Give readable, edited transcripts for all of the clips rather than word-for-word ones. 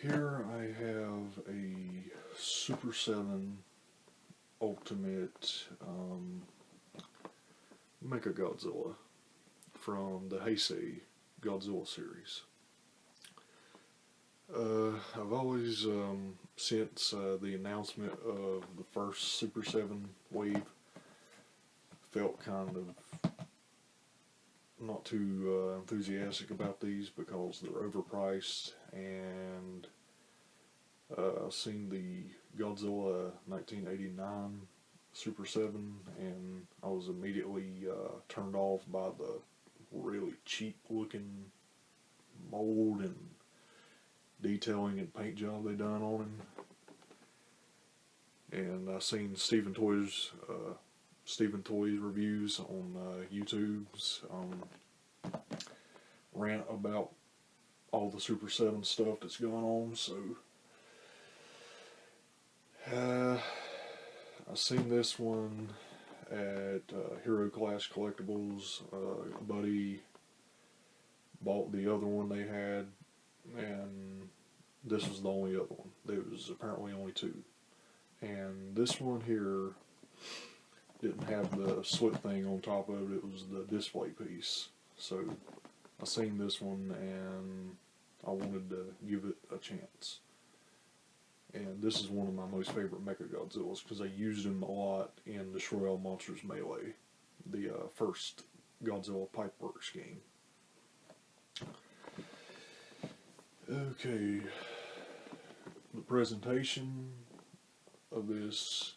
Here I have a Super 7 Ultimate Mechagodzilla from the Heisei Godzilla series. I've always, since the announcement of the first Super 7 wave, felt kind of not too enthusiastic about these because they're overpriced, and I've seen the Godzilla 1989 Super 7 and I was immediately turned off by the really cheap looking mold and detailing and paint job they done on him. And I've seen Stephen Toy's reviews on YouTube's rant about all the Super 7 stuff that's going on. So I've seen this one at Hero Class Collectibles. A buddy bought the other one they had, and this was the only other one. There was apparently only two. And this one here didn't have the slit thing on top of it, it was the display piece. So I seen this one and I wanted to give it a chance. And this is one of my most favorite Mechagodzillas because I used him a lot in Destroy All Monsters Melee, the first Godzilla Pipeworks game. Okay, the presentation of this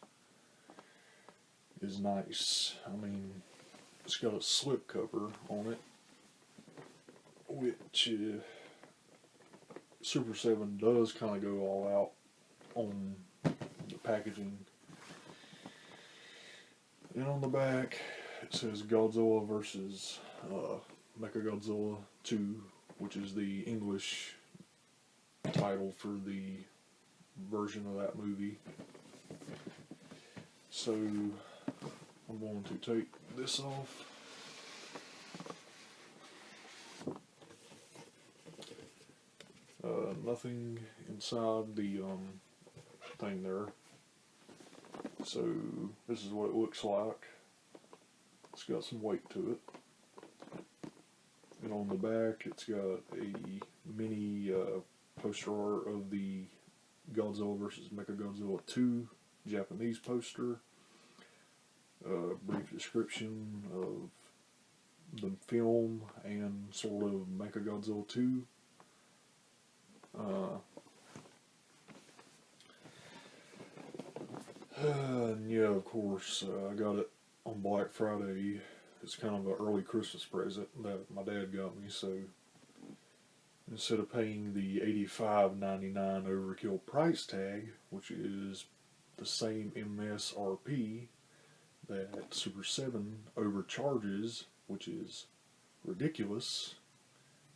is nice. I mean, it's got a slip cover on it, which Super 7 does kind of go all out on the packaging. And on the back it says Godzilla versus Mechagodzilla 2, which is the English title for the version of that movie. So I'm going to take this off. Nothing inside the thing there. So this is what it looks like. It's got some weight to it. And on the back it's got a mini poster art of the Godzilla vs. Mechagodzilla 2 Japanese poster. Brief description of the film and sort of Mechagodzilla 2. And yeah, of course, I got it on Black Friday. It's kind of an early Christmas present that my dad got me, so instead of paying the $85.99 overkill price tag, which is the same MSRP that Super 7 overcharges, which is ridiculous,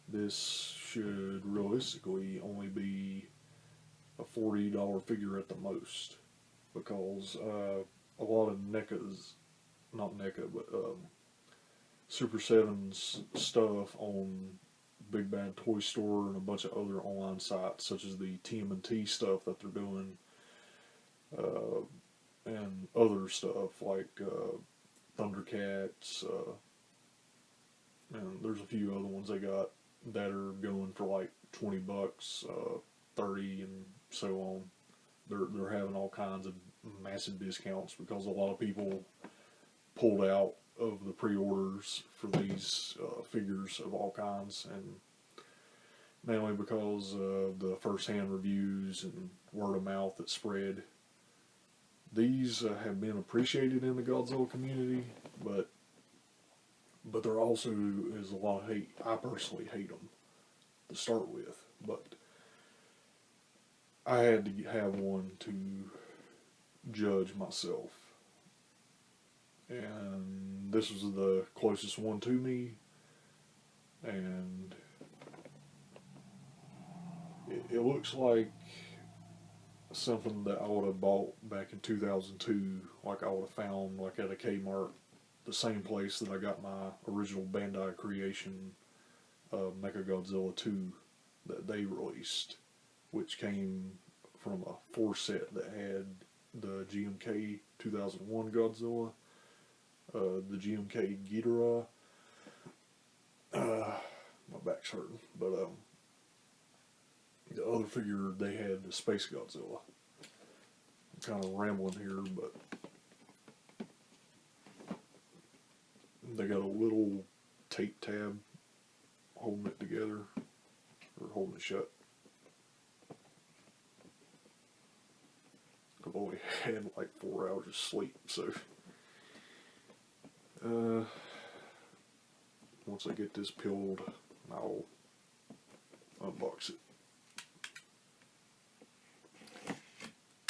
this should realistically only be a $40 figure at the most, because a lot of Super 7's stuff on Big Bad Toy Store and a bunch of other online sites, such as the TMNT stuff that they're doing, and other stuff like Thundercats, and there's a few other ones they got that are going for like $20, 30, and so on. They're having all kinds of massive discounts because a lot of people pulled out of the pre-orders for these figures of all kinds, and mainly because of the first-hand reviews and word of mouth that spread. These have been appreciated in the Godzilla community, but there also is a lot of hate. I personally hate them to start with, but I had to have one to judge myself, and this was the closest one to me, and it looks like something that I would have bought back in 2002, like I would have found like at a Kmart, the same place that I got my original Bandai creation Mechagodzilla 2 that they released. which came from a 4 set that had the GMK 2001 Godzilla, the GMK Ghidorah. My back's hurting, but the other figure they had the Space Godzilla. I'm kind of rambling here, but they got a little tape tab holding it together, or holding it shut. I've only had like 4 hours of sleep, so once I get this peeled, I'll unbox it.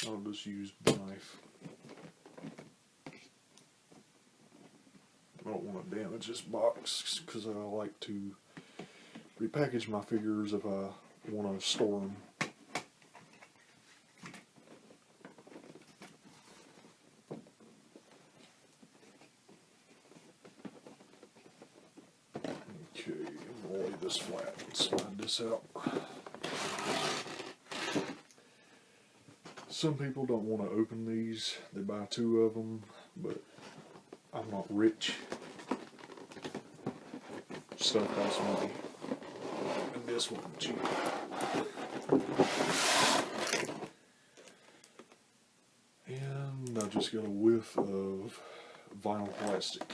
I'll just use the knife. I don't want to damage this box because I like to repackage my figures if I want to store them. Okay, I'm going to lay this flat and slide this out. Some people don't want to open these. They buy 2 of them, but I'm not rich. Stuff costs money. And this one cheap. And I just got a whiff of vinyl plastic.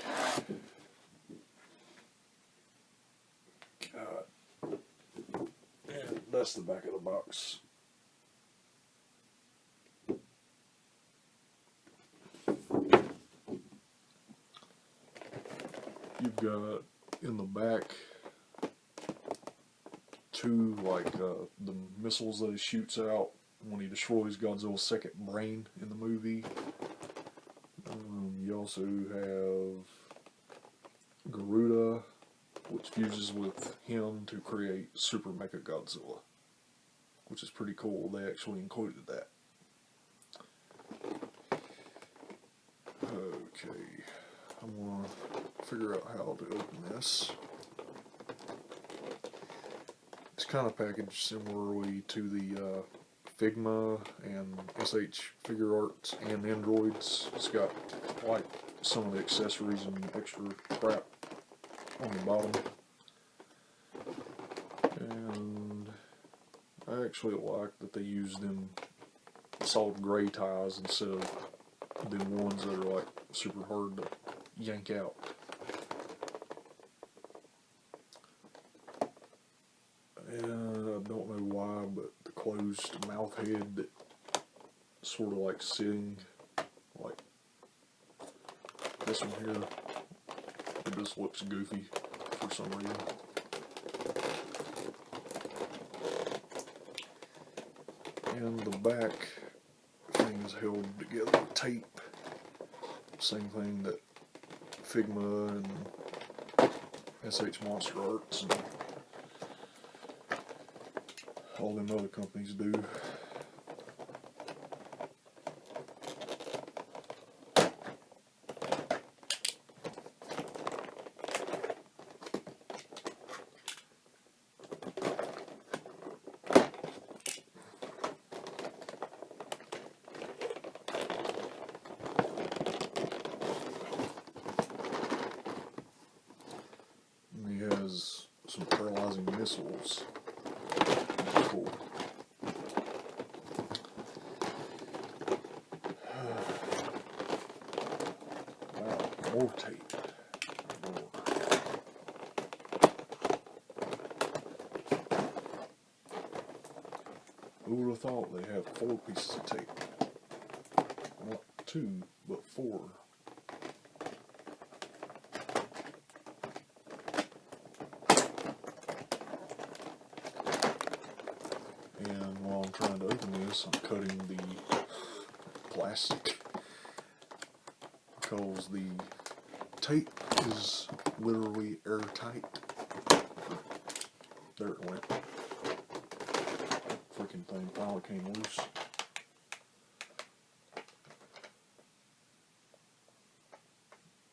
God. And that's the back of the box. You've got in the back 2 like the missiles that he shoots out when he destroys Godzilla's second brain in the movie. You also have Garuda, which fuses with him to create Super Mechagodzilla, which is pretty cool. They actually included that. Okay, I'm going to figure out how to open this. It's kind of packaged similarly to the Figma and SH Figure Arts and Androids. It's got like some of the accessories and extra crap on the bottom. And I actually like that they use them solid gray ties instead of the ones that are like super hard to yank out. And I don't know why, but the closed mouth head that sort of like sitting like this one here, it just looks goofy for some reason. And the back thing is held together with tape. Same thing that Figma and SH Monster Arts and all them other companies do. And he has some paralyzing missiles. Cool. Wow, more tape. More. Who would have thought they have 4 pieces of tape? Not 2, but 4. And while I'm trying to open this, I'm cutting the plastic because the tape is literally airtight. There it went. Freaking thing finally came loose.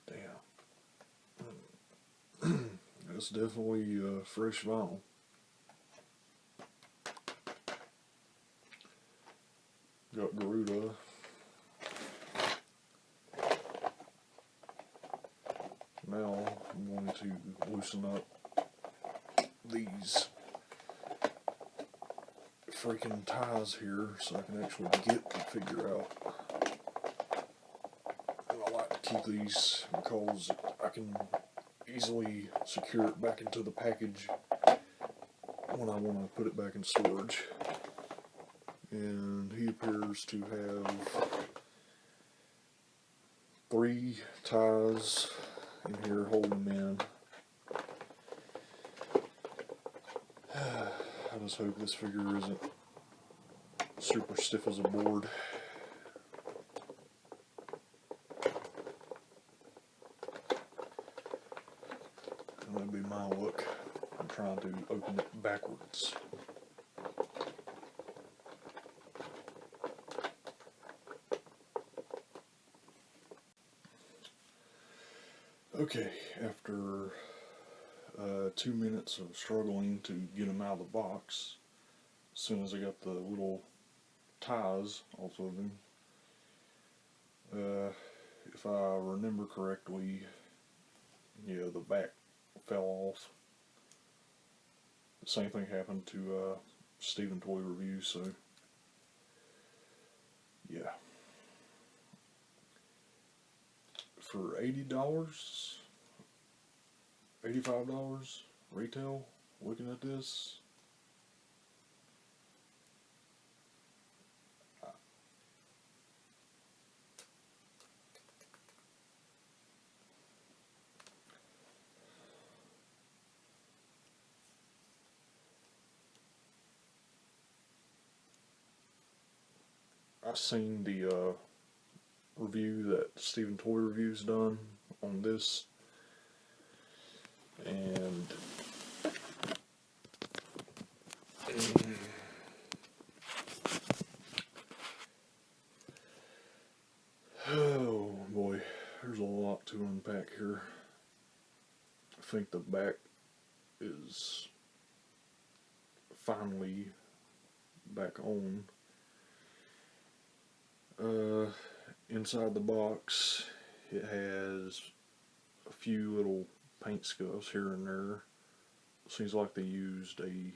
Damn. That's definitely fresh vinyl. Godzilla. Now I'm going to loosen up these freaking ties here so I can actually get the figure out. And I like to keep these because I can easily secure it back into the package when I want to put it back in storage. And he appears to have 3 ties in here holding him in. I just hope this figure isn't super stiff as a board. And that'd be my look. I'm trying to open it backwards. Okay, after 2 minutes of struggling to get him out of the box, as soon as I got the little ties off of him, if I remember correctly, yeah, the back fell off. The same thing happened to Stephen Toy Reviews, so yeah. For $80, $85 retail, looking at this, I've seen the review that Stephen Toy Reviews done on this, and oh boy, there's a lot to unpack here. I think the back is finally back on. Inside the box, it has a few little paint scuffs here and there. Seems like they used a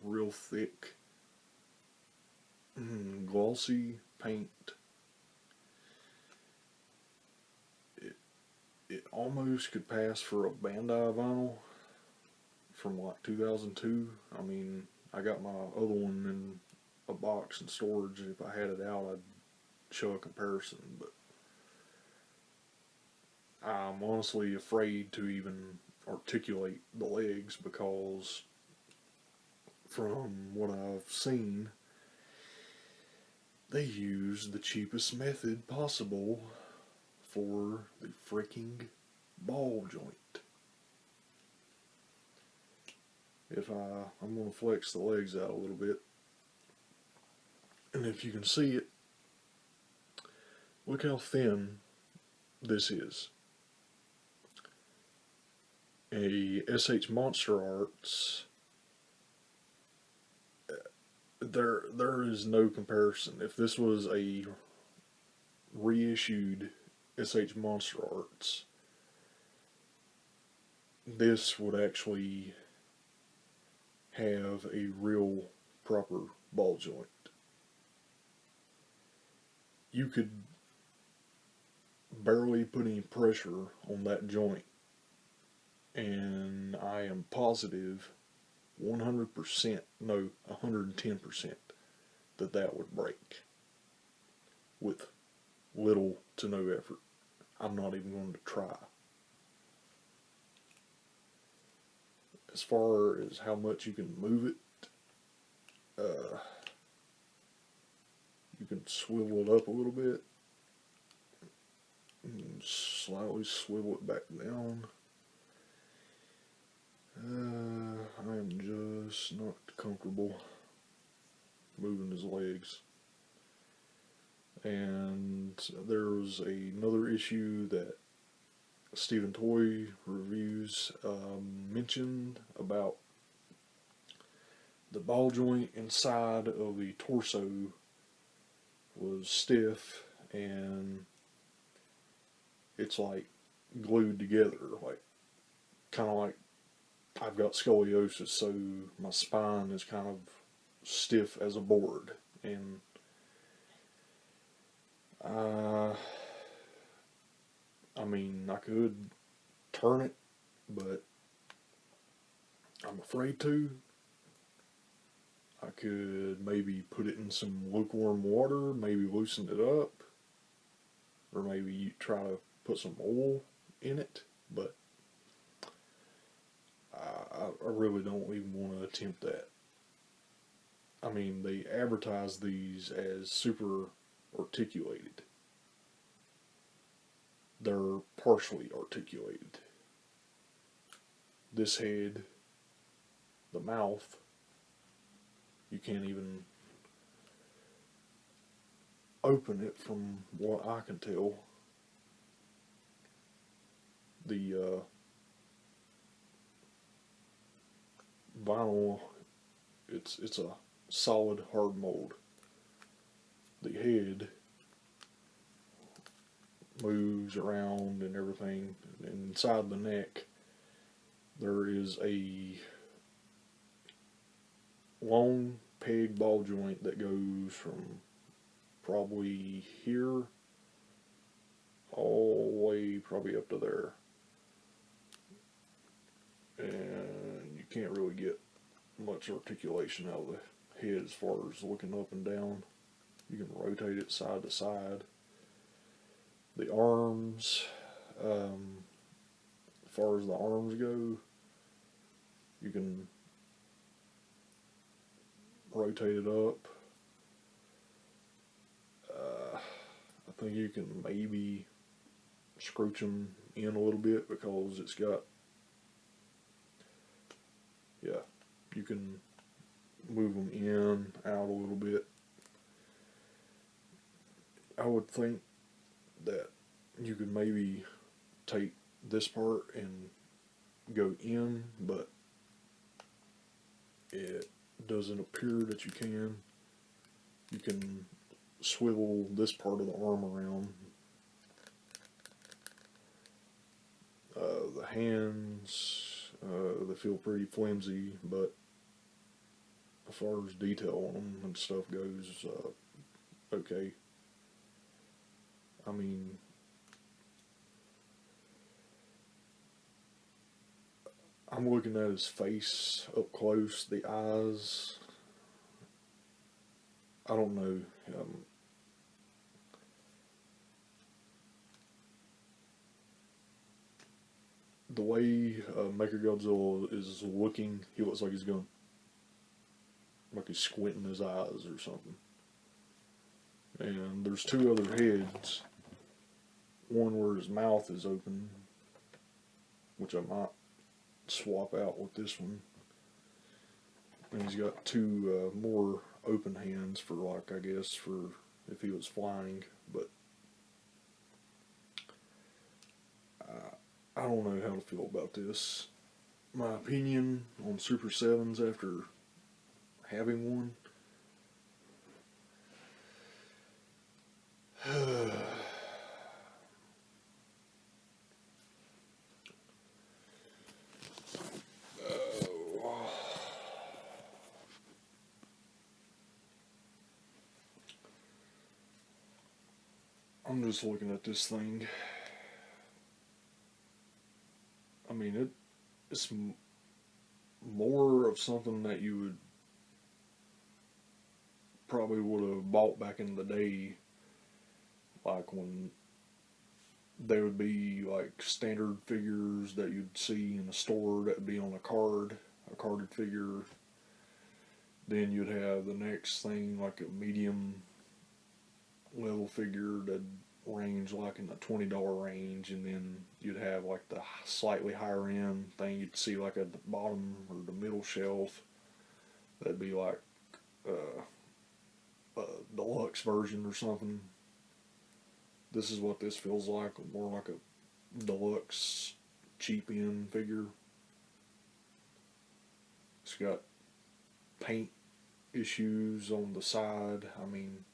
real thick, glossy paint. It almost could pass for a Bandai vinyl from like 2002. I mean, I got my other one in a box in storage. If I had it out, I'd show a comparison, but I'm honestly afraid to even articulate the legs because from what I've seen, they use the cheapest method possible for the freaking ball joint. I'm going to flex the legs out a little bit, and if you can see it, look how thin this is. A SH Monster Arts, there is no comparison. If this was a reissued SH Monster Arts, this would actually have a real proper ball joint. You could barely put any pressure on that joint, and I am positive 100%, no, 110% that would break with little to no effort. I'm not even going to try. As far as how much you can move it, you can swivel it up a little bit and slightly swivel it back down. I am just not comfortable moving his legs. And there's another issue that Stephen Toy Reviews mentioned about the ball joint inside of the torso was stiff, and it's like glued together, like kind of like I've got scoliosis, so my spine is kind of stiff as a board, and I mean, I could turn it, but I'm afraid to. I could maybe put it in some lukewarm water, maybe loosen it up, or maybe try to put some oil in it, but I really don't even want to attempt that. I mean, they advertise these as super articulated. They're partially articulated. This head, the mouth, you can't even open it from what I can tell. The vinyl, it's a solid hard mold. The head moves around and everything. And inside the neck, there is a long peg ball joint that goes from probably here all the way probably up to there. And you can't really get much articulation out of the head as far as looking up and down. You can rotate it side to side. The arms, as far as the arms go, you can rotate it up. I think you can maybe scrooch them in a little bit because it's got, yeah, you can move them in, out a little bit. I would think that you could maybe take this part and go in, but it doesn't appear that you can. You can swivel this part of the arm around. The hands, they feel pretty flimsy, but as far as detail on them and stuff goes, okay. I mean, I'm looking at his face up close, the eyes. I don't know. The way Mechagodzilla is looking, he looks like he's going, like he's squinting his eyes or something. And there's two other heads. One where his mouth is open, which I might swap out with this one. And he's got two more open hands for, like, I guess, for if he was flying. But I don't know how to feel about this. My opinion on Super 7s after having one. I'm just looking at this thing. I mean, it's more of something that you would probably would have bought back in the day, like when they would be like standard figures that you'd see in a store that would be on a carded figure. Then you'd have the next thing like a medium level figure that range like in the $20 range, and then you'd have like the slightly higher end thing you'd see like at the bottom or the middle shelf that'd be like a deluxe version or something. This is what this feels like, more like a deluxe cheap end figure. It's got paint issues on the side. I mean,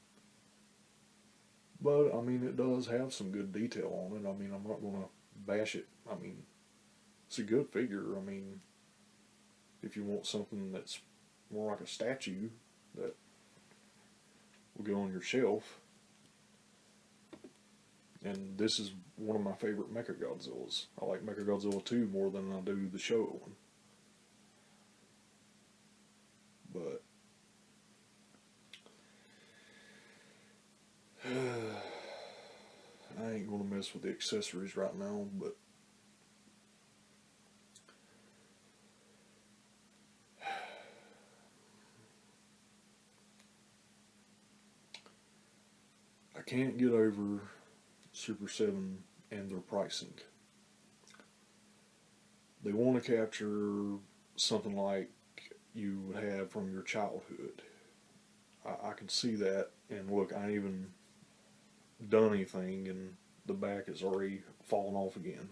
But I mean, it does have some good detail on it. I mean, I'm not gonna bash it. I mean, it's a good figure. I mean, if you want something that's more like a statue that will go on your shelf, and this is one of my favorite Mechagodzillas. I like Mechagodzilla 2 more than I do the Showa one. But I ain't gonna mess with the accessories right now, but I can't get over Super 7 and their pricing. They want to capture something like you would have from your childhood. I can see that, and look, I ain't even done anything, and the back is already fallen off again.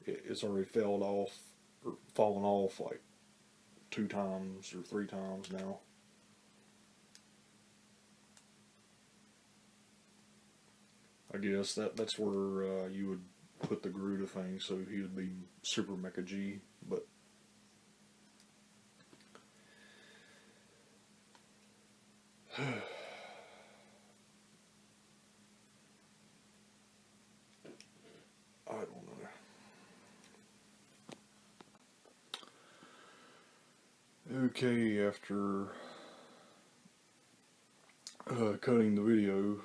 It's already fallen off like 2 times or 3 times now. I guess that's where you would put the Garuda thing, so he would be Super Mecha G, but I don't know. Okay, after cutting the video,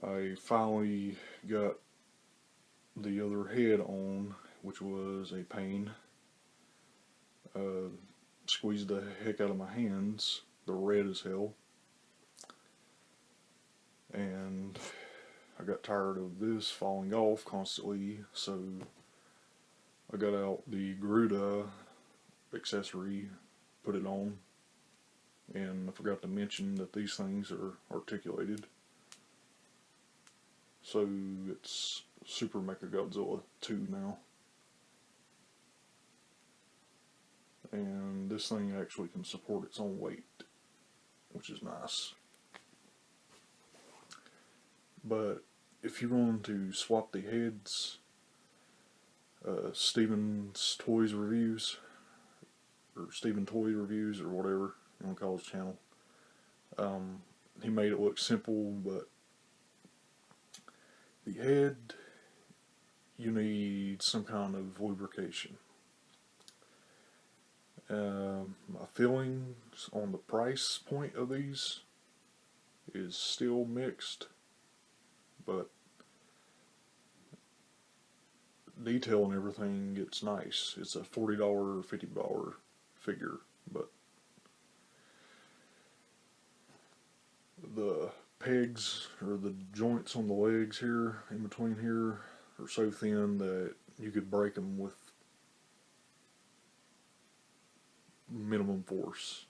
I finally got the other head on, which was a pain. Squeezed the heck out of my hands. They're red as hell. And I got tired of this falling off constantly, so I got out the Garuda accessory, put it on, and I forgot to mention that these things are articulated. So it's Super Mechagodzilla 2 now. And this thing actually can support its own weight, which is nice. But if you're going to swap the heads, Steven's Toys Reviews, or Steven Toy Reviews, or whatever you want to call his channel, he made it look simple, but the head, you need some kind of lubrication. My feelings on the price point of these is still mixed, but detail and everything, it's nice. It's a $40 or $50 figure, but the pegs or the joints on the legs here, in between here, are so thin that you could break them with minimum force.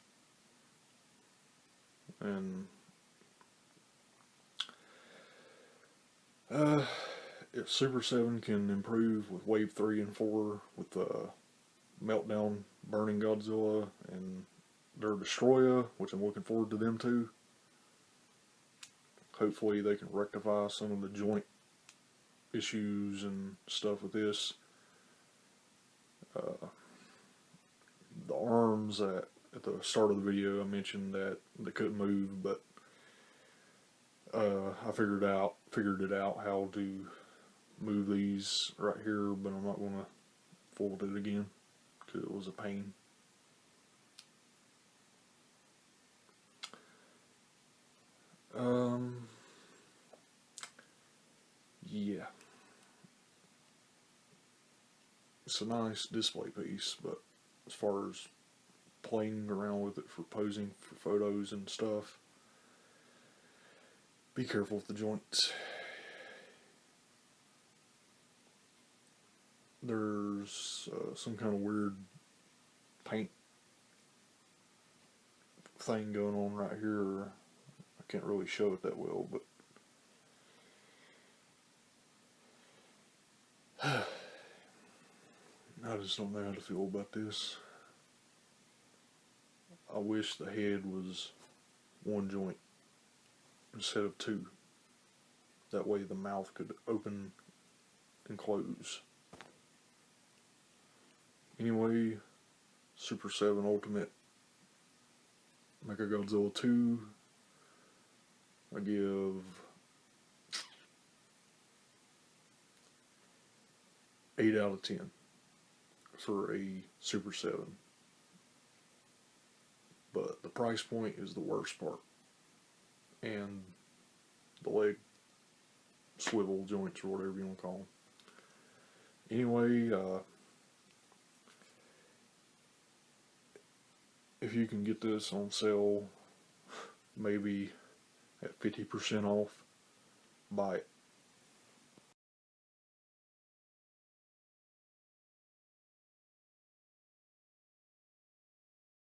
And if Super 7 can improve with Wave 3 and 4 with the Meltdown Burning Godzilla and their Destroyer, which I'm looking forward to them too, hopefully they can rectify some of the joint issues and stuff with this. The arms at the start of the video, I mentioned that they couldn't move, but I figured it out how to move these right here, but I'm not going to fold it again because it was a pain. Yeah, it's a nice display piece, but as far as playing around with it for posing for photos and stuff, be careful with the joints. There's some kind of weird paint thing going on right here. I can't really show it that well, but I just don't know how to feel about this. I wish the head was one joint instead of 2. That way the mouth could open and close. Anyway, Super 7 Ultimate Mechagodzilla 2, I give 8 out of 10 for a Super 7. But the price point is the worst part. And the leg swivel joints, or whatever you want to call them. Anyway, if you can get this on sale, maybe at 50% off, buy it.